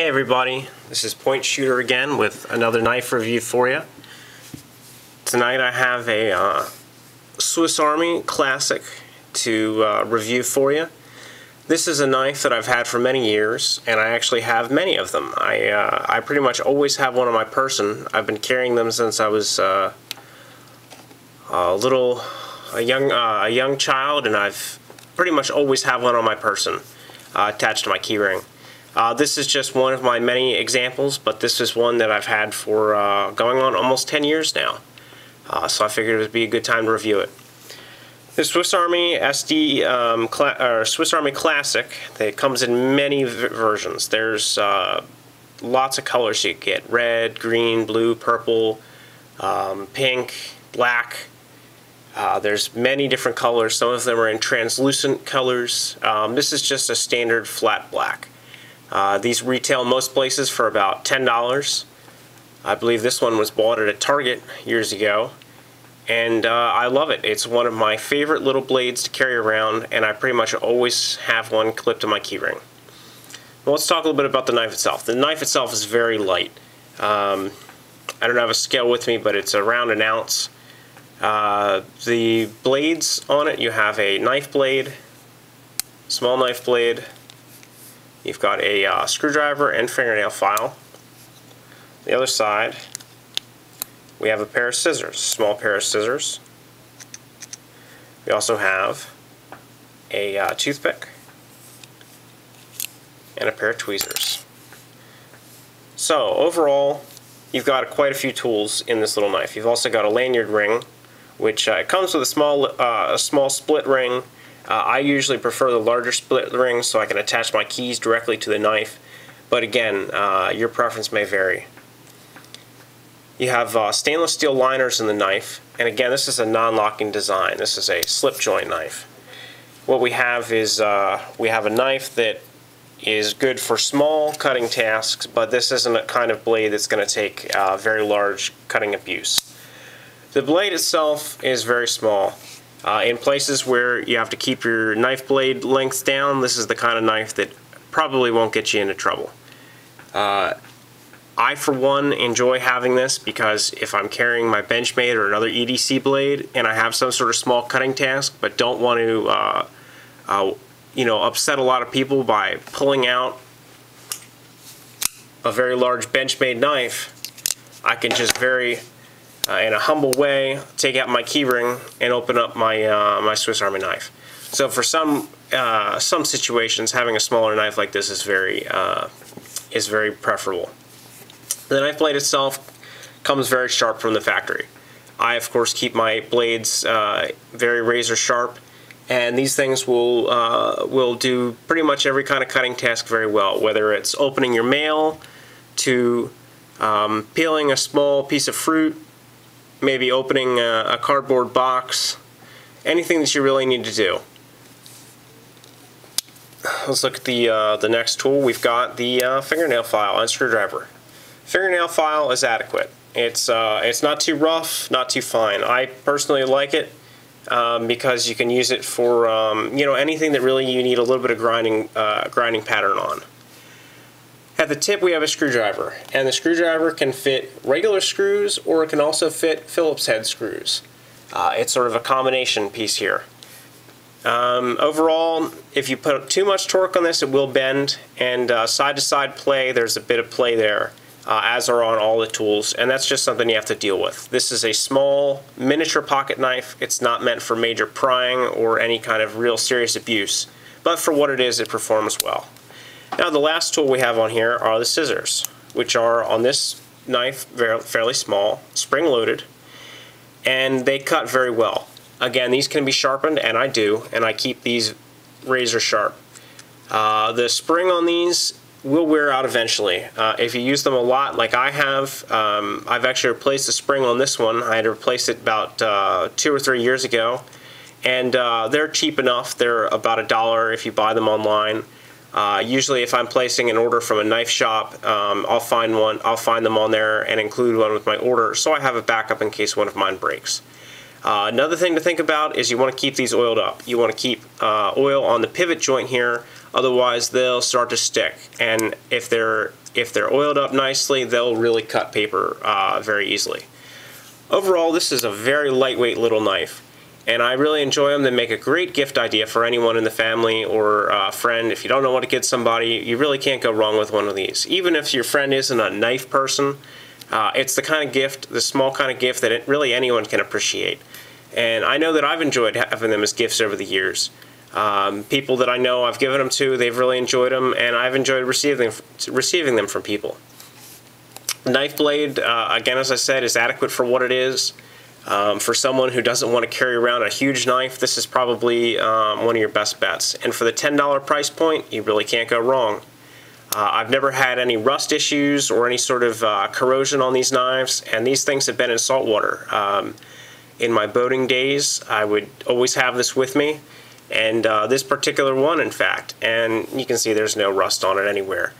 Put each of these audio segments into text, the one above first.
Hey everybody, this is Point Shooter again with another knife review for you. Tonight I have a Swiss Army Classic to review for you. This is a knife that I've had for many years, and I actually have many of them. I pretty much always have one on my person. I've been carrying them since I was a young child, and I've pretty much always have one on my person attached to my keyring. This is just one of my many examples, but this is one that I've had for going on almost 10 years now. So I figured it would be a good time to review it. The Swiss Army Swiss Army Classic, it comes in many versions. There's lots of colors you get: red, green, blue, purple, pink, black. There's many different colors. Some of them are in translucent colors. This is just a standard flat black. These retail most places for about $10. I believe this one was bought at a Target years ago, and I love it. It's one of my favorite little blades to carry around, and I pretty much always have one clipped to my keyring. Well, let's talk a little bit about the knife itself. The knife itself is very light. I don't have a scale with me, but it's around an ounce. The blades on it, you have a knife blade, small knife blade. You've got a screwdriver and fingernail file. The other side, we have a pair of scissors, small pair of scissors. We also have a toothpick and a pair of tweezers. So overall, you've got quite a few tools in this little knife. You've also got a lanyard ring, which it comes with a small split ring. I usually prefer the larger split ring so I can attach my keys directly to the knife, but again, your preference may vary. You have stainless steel liners in the knife, and again, this is a non-locking design. This is a slip joint knife. What we have is we have a knife that is good for small cutting tasks, but this isn't a kind of blade that's going to take very large cutting abuse. The blade itself is very small. In places where you have to keep your knife blade length down, this is the kind of knife that probably won't get you into trouble. I, for one, enjoy having this because if I'm carrying my Benchmade or another EDC blade and I have some sort of small cutting task but don't want to upset a lot of people by pulling out a very large Benchmade knife, I can just in a humble way, take out my keyring and open up my my Swiss Army knife. So for some situations, having a smaller knife like this is very preferable. The knife blade itself comes very sharp from the factory. I, of course, keep my blades very razor sharp, and these things will do pretty much every kind of cutting task very well. Whether it's opening your mail, to peeling a small piece of fruit, maybe opening a cardboard box, anything that you really need to do. Let's look at the next tool. We've got the fingernail file and screwdriver. Fingernail file is adequate. It's not too rough, not too fine. I personally like it because you can use it for anything that really you need a little bit of grinding pattern on. At the tip we have a screwdriver, and the screwdriver can fit regular screws or it can also fit Phillips head screws. It's sort of a combination piece here. Overall, if you put too much torque on this, it will bend, and side-to-side play, there's a bit of play there, as are on all the tools, and that's just something you have to deal with. This is a small, miniature pocket knife. It's not meant for major prying or any kind of real serious abuse, but for what it is, it performs well. Now the last tool we have on here are the scissors, which are on this knife fairly small, spring-loaded, and they cut very well. Again, these can be sharpened, and I do, and I keep these razor sharp. The spring on these will wear out eventually. If you use them a lot, like I have, I've actually replaced the spring on this one. I had to replace it about 2 or 3 years ago, and they're cheap enough. They're about $1 if you buy them online. Usually if I'm placing an order from a knife shop, I'll find them on there and include one with my order so I have a backup in case one of mine breaks. Another thing to think about is you want to keep these oiled up. You want to keep oil on the pivot joint here, otherwise they'll start to stick. And if they're if they're oiled up nicely, they'll really cut paper very easily. Overall, this is a very lightweight little knife, and I really enjoy them. They make a great gift idea for anyone in the family or friend. If you don't know what to get somebody, you really can't go wrong with one of these. Even if your friend isn't a knife person, it's the kind of gift, the small kind of gift that really anyone can appreciate. And I know that I've enjoyed having them as gifts over the years. People that I know I've given them to, they've really enjoyed them, and I've enjoyed receiving them from people. The knife blade, again, as I said, is adequate for what it is. For someone who doesn't want to carry around a huge knife, this is probably one of your best bets. And for the $10 price point, you really can't go wrong. I've never had any rust issues or any sort of corrosion on these knives, and these things have been in salt water. In my boating days, I would always have this with me, and this particular one, in fact, and you can see there's no rust on it anywhere.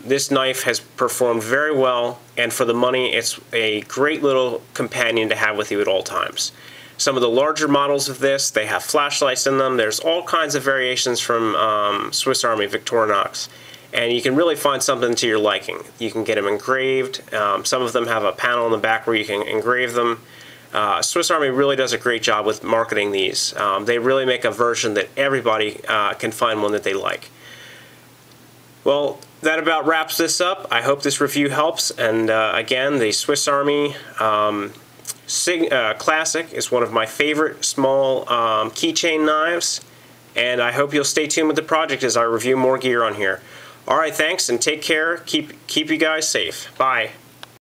This knife has performed very well, and for the money, it's a great little companion to have with you at all times. Some of the larger models of this, they have flashlights in them. There's all kinds of variations from Swiss Army Victorinox, and you can really find something to your liking. You can get them engraved. Some of them have a panel in the back where you can engrave them. Swiss Army really does a great job with marketing these. They really make a version that everybody can find one that they like. Well, that about wraps this up. I hope this review helps, and again, the Swiss Army Classic is one of my favorite small keychain knives, and I hope you'll stay tuned with the project as I review more gear on here. Alright, thanks, and take care. Keep you guys safe. Bye.